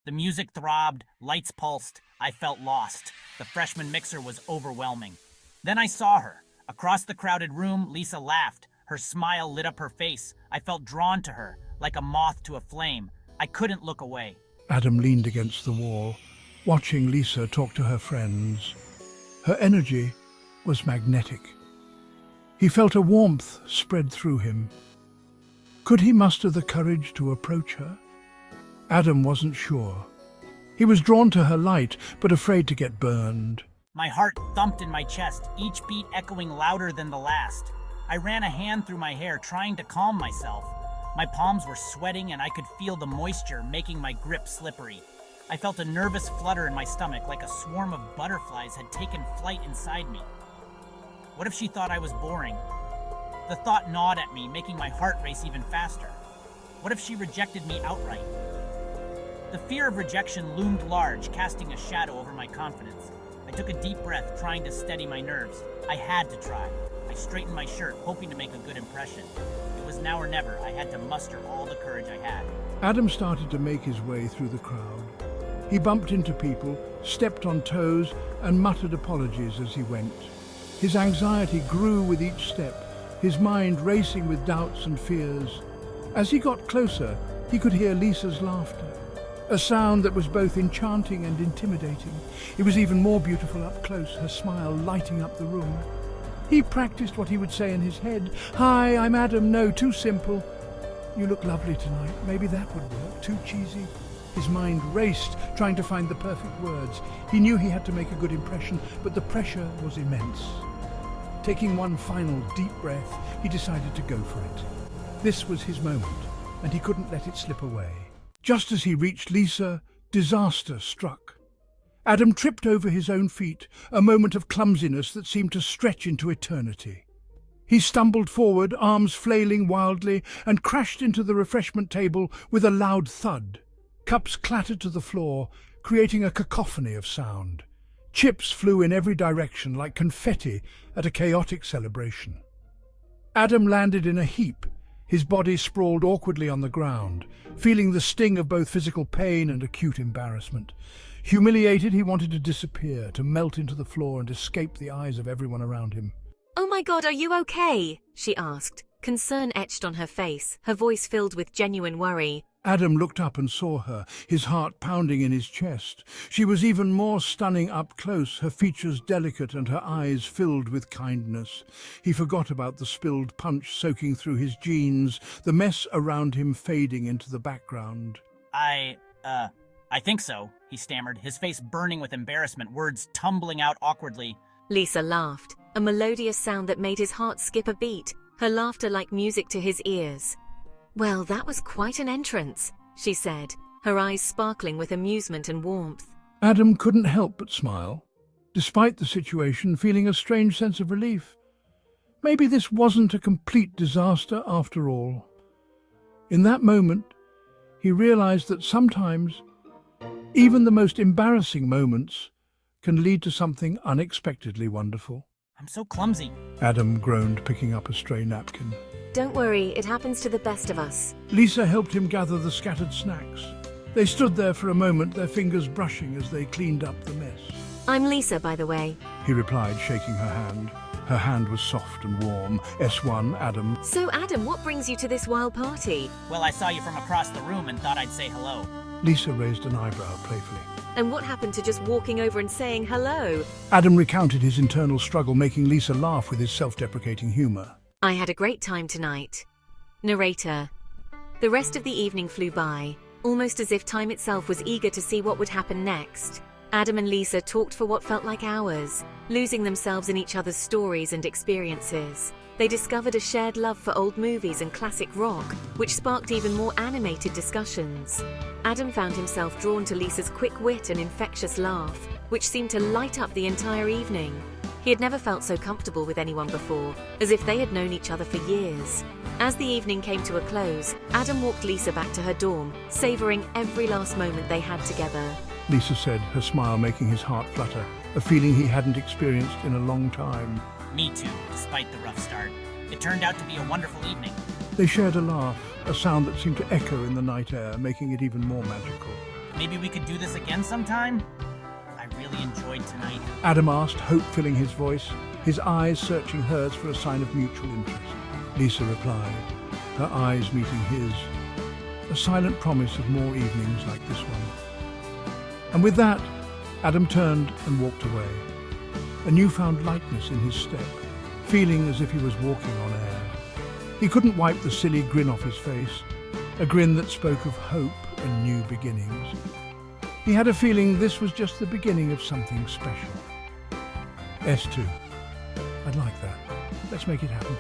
The music throbbed, lights pulsed. I felt lost. The freshman mixer was overwhelming. Then I saw her. Across the crowded room, Lisa laughed. Her smile lit up her face. I felt drawn to her, like a moth to a flame. I couldn't look away. Adam leaned against the wall, watching Lisa talk to her friends. Her energy was magnetic. He felt a warmth spread through him. Could he muster the courage to approach her? Adam wasn't sure. He was drawn to her light, but afraid to get burned. My heart thumped in my chest, each beat echoing louder than the last. I ran a hand through my hair, trying to calm myself. My palms were sweating and I could feel the moisture making my grip slippery. I felt a nervous flutter in my stomach, like a swarm of butterflies had taken flight inside me. What if she thought I was boring? The thought gnawed at me, making my heart race even faster. What if she rejected me outright? The fear of rejection loomed large, casting a shadow over my confidence. I took a deep breath, trying to steady my nerves. I had to try. I straightened my shirt, hoping to make a good impression. It was now or never. I had to muster all the courage I had. Adam started to make his way through the crowd. He bumped into people, stepped on toes, and muttered apologies as he went. His anxiety grew with each step, his mind racing with doubts and fears. As he got closer, he could hear Lisa's laughter, a sound that was both enchanting and intimidating. It was even more beautiful up close, her smile lighting up the room. He practiced what he would say in his head. "Hi, I'm Adam. No, too simple. You look lovely tonight. Maybe that would work. Too cheesy." His mind raced, trying to find the perfect words. He knew he had to make a good impression, but the pressure was immense. Taking one final deep breath, he decided to go for it. This was his moment, and he couldn't let it slip away. Just as he reached Lisa, disaster struck. Adam tripped over his own feet, a moment of clumsiness that seemed to stretch into eternity. He stumbled forward, arms flailing wildly, and crashed into the refreshment table with a loud thud. Cups clattered to the floor, creating a cacophony of sound. Chips flew in every direction like confetti at a chaotic celebration. Adam landed in a heap, his body sprawled awkwardly on the ground, feeling the sting of both physical pain and acute embarrassment. Humiliated, he wanted to disappear, to melt into the floor and escape the eyes of everyone around him. "Oh my God, are you okay?" she asked, concern etched on her face, her voice filled with genuine worry. Adam looked up and saw her, his heart pounding in his chest. She was even more stunning up close, her features delicate and her eyes filled with kindness. He forgot about the spilled punch soaking through his jeans, the mess around him fading into the background. I think so, he stammered, his face burning with embarrassment, words tumbling out awkwardly. Lisa laughed, a melodious sound that made his heart skip a beat, her laughter like music to his ears. "Well, that was quite an entrance," she said, her eyes sparkling with amusement and warmth. Adam couldn't help but smile, despite the situation, feeling a strange sense of relief. Maybe this wasn't a complete disaster after all. In that moment, he realized that sometimes, even the most embarrassing moments can lead to something unexpectedly wonderful. I'm so clumsy. Adam groaned, picking up a stray napkin. "Don't worry, it happens to the best of us." Lisa helped him gather the scattered snacks. They stood there for a moment, their fingers brushing as they cleaned up the mess. "I'm Lisa, by the way," he replied, shaking her hand. Her hand was soft and warm. S1, Adam. "So, Adam, what brings you to this wild party?" Well, I saw you from across the room and thought I'd say hello. Lisa raised an eyebrow playfully. "And what happened to just walking over and saying hello?" Adam recounted his internal struggle, making Lisa laugh with his self-deprecating humor. "I had a great time tonight." Narrator. The rest of the evening flew by, almost as if time itself was eager to see what would happen next. Adam and Lisa talked for what felt like hours, losing themselves in each other's stories and experiences. They discovered a shared love for old movies and classic rock, which sparked even more animated discussions. Adam found himself drawn to Lisa's quick wit and infectious laugh, which seemed to light up the entire evening. He had never felt so comfortable with anyone before, as if they had known each other for years. As the evening came to a close, Adam walked Lisa back to her dorm, savoring every last moment they had together. Lisa said, her smile making his heart flutter, a feeling he hadn't experienced in a long time. Me too, despite the rough start. It turned out to be a wonderful evening. They shared a laugh, a sound that seemed to echo in the night air, making it even more magical. Maybe we could do this again sometime? I really enjoyed tonight. Adam asked, hope filling his voice, his eyes searching hers for a sign of mutual interest. Lisa replied, her eyes meeting his, a silent promise of more evenings like this one. And with that, Adam turned and walked away, a newfound lightness in his step, feeling as if he was walking on air. He couldn't wipe the silly grin off his face, a grin that spoke of hope and new beginnings. He had a feeling this was just the beginning of something special. S2. I'd like that. Let's make it happen.